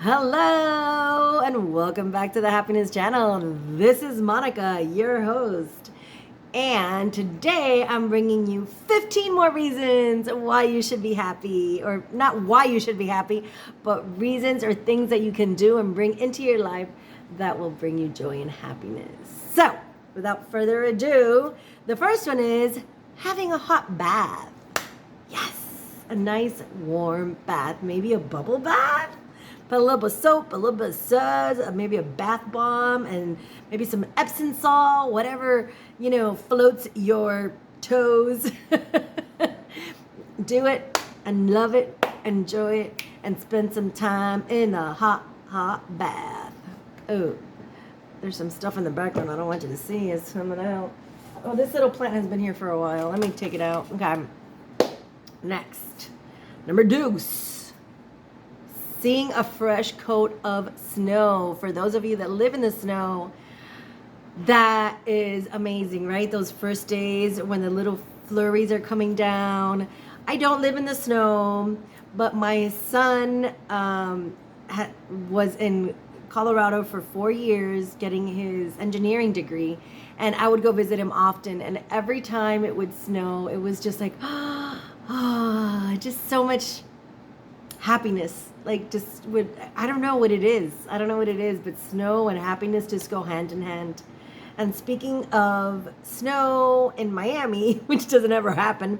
Hello and welcome back to the Happiness Channel. This is Monica, your host. And today I'm bringing you 15 more reasons why you should be happy, or not why you should be happy, but reasons or things that you can do and bring into your life that will bring you joy and happiness. So, without further ado, the first one is having a hot bath. Yes, a nice warm bath, maybe a bubble bath. Put a little bit of soap, a little bit of suds, maybe a bath bomb, and maybe some Epsom salt, whatever, floats your toes. Do it and love it, enjoy it, and spend some time in a hot, hot bath. Oh, there's some stuff in the background I don't want you to see. It's coming out. Oh, this little plant has been here for a while. Let me take it out. Okay. Next. Number 2. Seeing a fresh coat of snow. For those of you that live in the snow, that is amazing, right? Those first days when the little flurries are coming down. I don't live in the snow, but my son was in Colorado for 4 years getting his engineering degree, and I would go visit him often, and every time it would snow, it was just like, just so much happiness. Like, I don't know what it is. But snow and happiness just go hand in hand. And speaking of snow in Miami, which doesn't ever happen,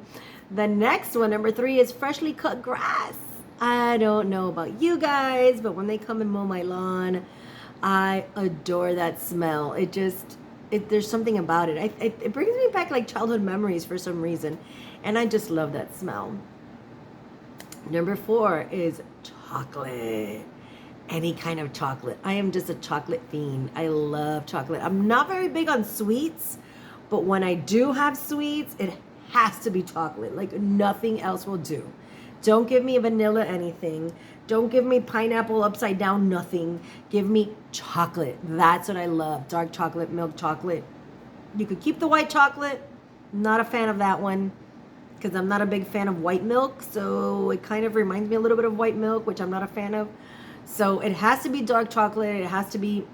the next one, number 3, is freshly cut grass. I don't know about you guys, but when they come and mow my lawn, I adore that smell. There's something about it. It brings me back like childhood memories for some reason. And I just love that smell. Number 4 is chocolate. Any kind of chocolate. I am just a chocolate fiend. I love chocolate. I'm not very big on sweets, but when I do have sweets, it has to be chocolate. Like nothing else will do. Don't give me vanilla anything. Don't give me pineapple upside down nothing. Give me chocolate. That's what I love. Dark chocolate, milk chocolate. You could keep the white chocolate. Not a fan of that one, because I'm not a big fan of white milk, so it kind of reminds me a little bit of white milk, which I'm not a fan of. So it has to be dark chocolate, it has to be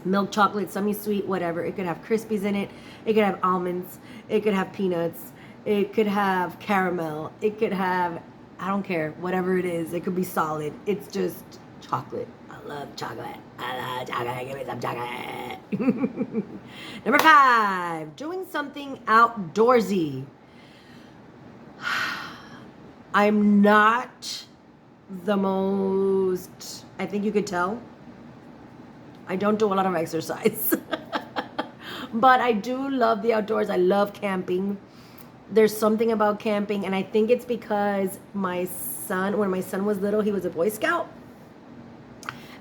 milk chocolate, semi-sweet, whatever. It could have Crispies in it, it could have almonds, it could have peanuts, it could have caramel, it could have, I don't care, whatever it is. It could be solid. It's just chocolate. I love chocolate. Give me some chocolate. Number 5, doing something outdoorsy. I'm not the most, I think you could tell, I don't do a lot of exercise. But I do love the outdoors. I love camping. There's something about camping, and I think it's because when my son was little, he was a Boy Scout.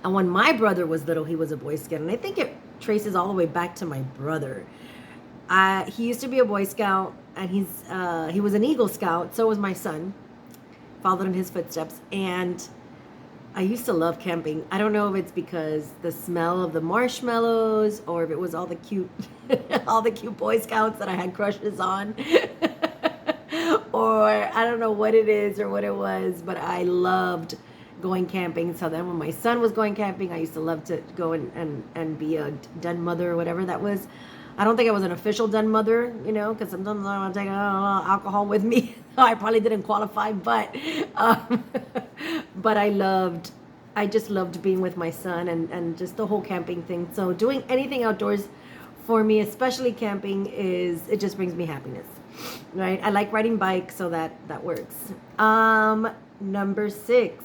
And when my brother was little, he was a Boy Scout. And I think it traces all the way back to my brother. He used to be a Boy Scout, and he was an Eagle Scout. So was my son. Followed in his footsteps. And I used to love camping. I don't know if it's because the smell of the marshmallows, or if it was all the cute Boy Scouts that I had crushes on. Or I don't know what it is or what it was, but I loved going camping. So then when my son was going camping, I used to love to go and be a den mother or whatever that was. I don't think I was an official den mother, because sometimes I want to take alcohol with me. I probably didn't qualify, but I just loved being with my son and just the whole camping thing. So doing anything outdoors for me, especially camping, it just brings me happiness, right? I like riding bikes, so that works. Number 6,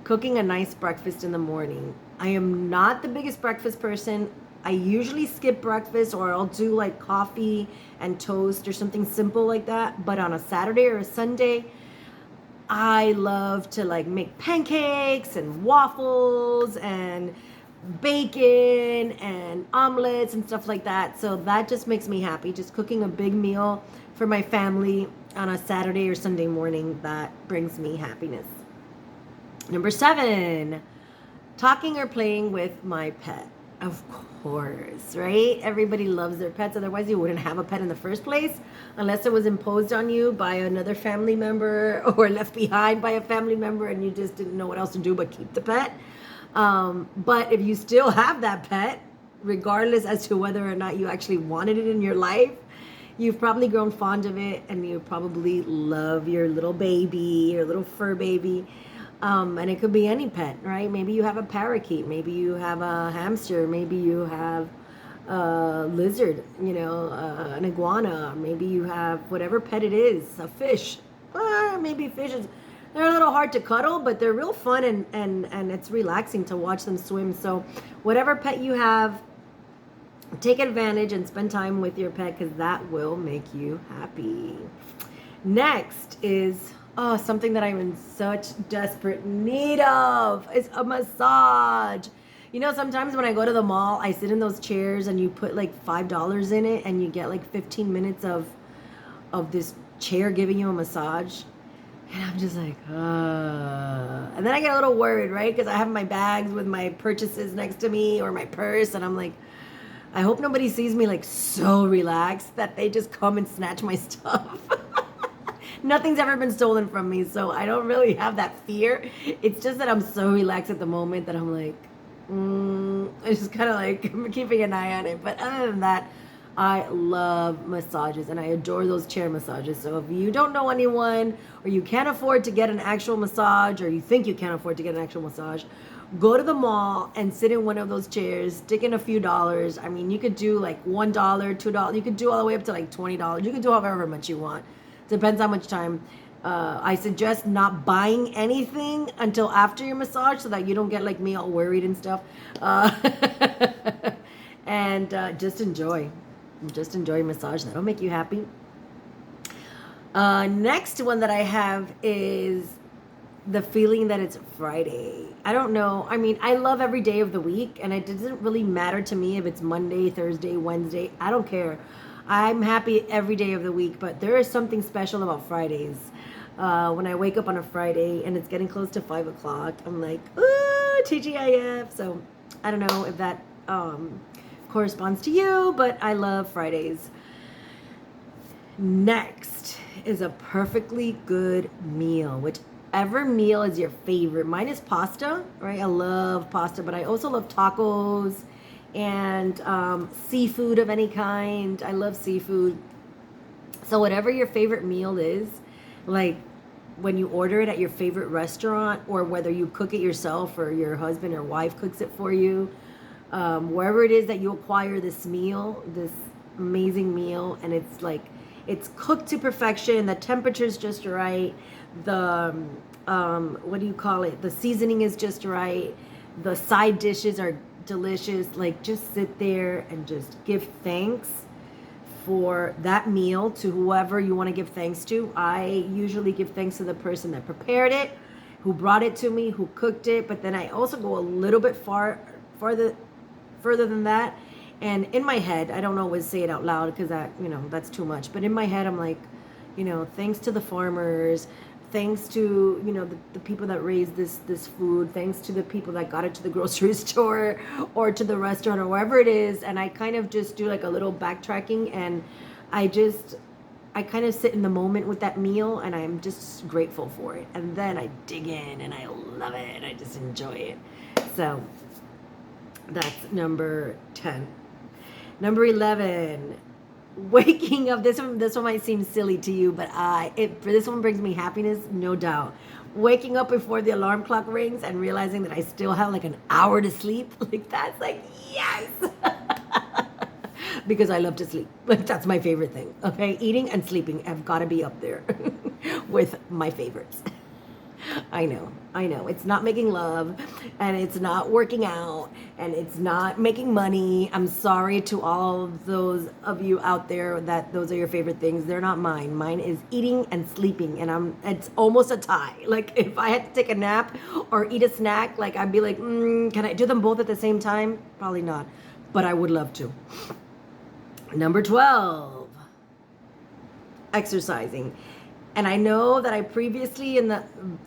cooking a nice breakfast in the morning. I am not the biggest breakfast person. I usually skip breakfast, or I'll do like coffee and toast or something simple like that. But on a Saturday or a Sunday, I love to like make pancakes and waffles and bacon and omelets and stuff like that. So that just makes me happy. Just cooking a big meal for my family on a Saturday or Sunday morning, that brings me happiness. Number 7, talking or playing with my pet. Of course, right? Everybody loves their pets. Otherwise, you wouldn't have a pet in the first place unless it was imposed on you by another family member or left behind by a family member and you just didn't know what else to do but keep the pet. But if you still have that pet, regardless as to whether or not you actually wanted it in your life, you've probably grown fond of it and you probably love your little baby, your little fur baby. And it could be any pet, right? Maybe you have a parakeet, maybe you have a hamster, maybe you have a lizard, an iguana, maybe you have whatever pet it is, a fish. Maybe fishes, they're a little hard to cuddle, but they're real fun and it's relaxing to watch them swim. So whatever pet you have, take advantage and spend time with your pet because that will make you happy. Next is something that I'm in such desperate need of is a massage. Sometimes when I go to the mall, I sit in those chairs and you put like $5 in it and you get like 15 minutes of this chair giving you a massage. And I'm just like, and then I get a little worried, right? Because I have my bags with my purchases next to me or my purse and I'm like, I hope nobody sees me like so relaxed that they just come and snatch my stuff. Nothing's ever been stolen from me, so I don't really have that fear. It's just that I'm so relaxed at the moment that I'm like, it's just kind of like I'm keeping an eye on it. But other than that, I love massages and I adore those chair massages. So if you don't know anyone or you can't afford to get an actual massage or you think you can't afford to get an actual massage, go to the mall and sit in one of those chairs, stick in a few dollars. I mean, you could do like $1, $2. You could do all the way up to like $20. You can do however much you want. Depends how much time. I suggest not buying anything until after your massage so that you don't get like me all worried and stuff. And just enjoy. Just enjoy massage. That'll make you happy. Next one that I have is the feeling that it's Friday. I don't know. I mean, I love every day of the week and it doesn't really matter to me if it's Monday, Thursday, Wednesday. I don't care. I'm happy every day of the week, but there is something special about Fridays. When I wake up on a Friday and it's getting close to 5 o'clock, I'm like, ooh, TGIF. So I don't know if that corresponds to you, but I love Fridays. Next is a perfectly good meal, whichever meal is your favorite. Mine is pasta, right? I love pasta, but I also love tacos and seafood of any kind. I love seafood. So whatever your favorite meal is, like when you order it at your favorite restaurant or whether you cook it yourself or your husband or wife cooks it for you, wherever it is that you acquire this meal, this amazing meal, and it's like it's cooked to perfection, the temperature's just right, the what do you call it, the seasoning is just right, the side dishes are delicious. Like just sit there and just give thanks for that meal to whoever you want to give thanks to. I usually give thanks to the person that prepared it, who brought it to me, who cooked it, but then I also go a little bit further than that. And in my head, I don't always say it out loud because that's too much, but in my head I'm like, thanks to the farmers, thanks to the people that raised this food, thanks to the people that got it to the grocery store or to the restaurant or wherever it is. And I kind of just do like a little backtracking and I kind of sit in the moment with that meal and I'm just grateful for it, and then I dig in and I love it. I just enjoy it. So that's number 10. Number 11, waking up. This one might seem silly to you, but this one brings me happiness, no doubt. Waking up before the alarm clock rings and realizing that I still have like an hour to sleep, like that's like yes. Because I love to sleep. Like that's my favorite thing. Okay, eating and sleeping have got to be up there with my favorites. I know. It's not making love and it's not working out and it's not making money. I'm sorry to all of those of you out there that those are your favorite things. They're not mine. Mine is eating and sleeping, and it's almost a tie. Like if I had to take a nap or eat a snack, like I'd be like, can I do them both at the same time? Probably not, but I would love to. Number 12, exercising. And I know that I previously in the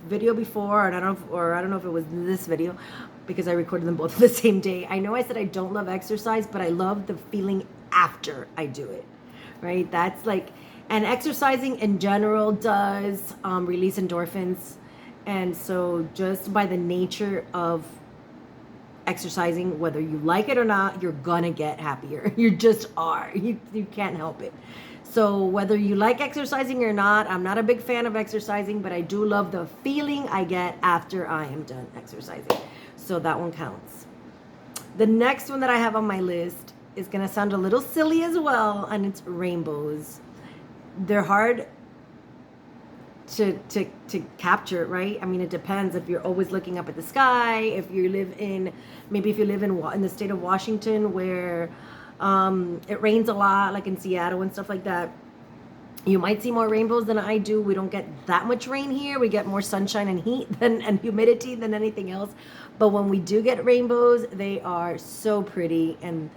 video before, and I don't know if it was this video, because I recorded them both the same day. I know I said I don't love exercise, but I love the feeling after I do it, right? That's like, and exercising in general does release endorphins. And so just by the nature of exercising, whether you like it or not, you're gonna get happier. You just are. You can't help it. So whether you like exercising or not, I'm not a big fan of exercising, but I do love the feeling I get after I am done exercising. So that one counts. The next one that I have on my list is gonna sound a little silly as well, and it's rainbows. They're hard to capture, right? I mean, it depends if you're always looking up at the sky, if you live in, maybe if you live in the state of Washington where it rains a lot, like in Seattle and stuff like that, you might see more rainbows than I do. We don't get that much rain here. We get more sunshine and heat and humidity than anything else. But when we do get rainbows, they are so pretty, and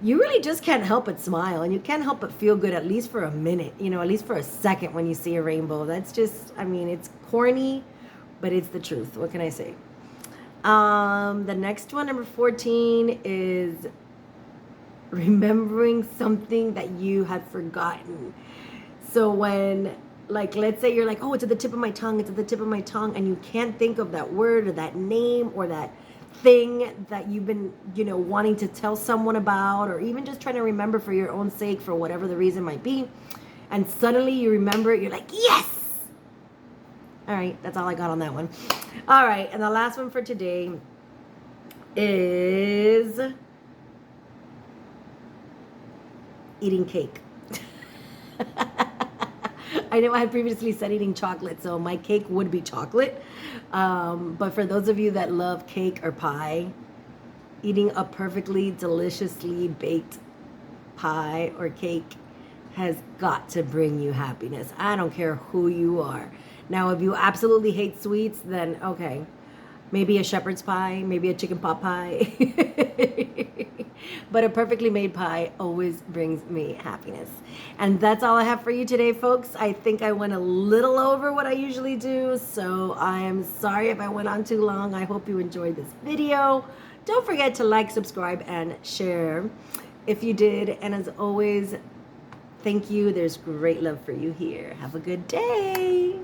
you really just can't help but smile, and you can't help but feel good, at least for a minute, you know, at least for a second when you see a rainbow. That's just, I mean, it's corny, but it's the truth. What can I say? The next one, number 14, is remembering something that you had forgotten. So when, like, let's say you're like, oh, it's at the tip of my tongue, it's at the tip of my tongue, and you can't think of that word or that name or that thing that you've been, you know, wanting to tell someone about, or even just trying to remember for your own sake, for whatever the reason might be, and suddenly you remember it, you're like, yes! All right, that's all I got on that one. All right, and the last one for today is eating cake. I know I had previously said eating chocolate, so my cake would be chocolate. But for those of you that love cake or pie, eating a perfectly deliciously baked pie or cake has got to bring you happiness. I don't care who you are. Now, if you absolutely hate sweets, then okay, maybe a shepherd's pie, maybe a chicken pot pie. But a perfectly made pie always brings me happiness. And that's all I have for you today, folks. I think I went a little over what I usually do, so I am sorry if I went on too long. I hope you enjoyed this video. Don't forget to like, subscribe, and share if you did. And as always, thank you. There's great love for you here. Have a good day.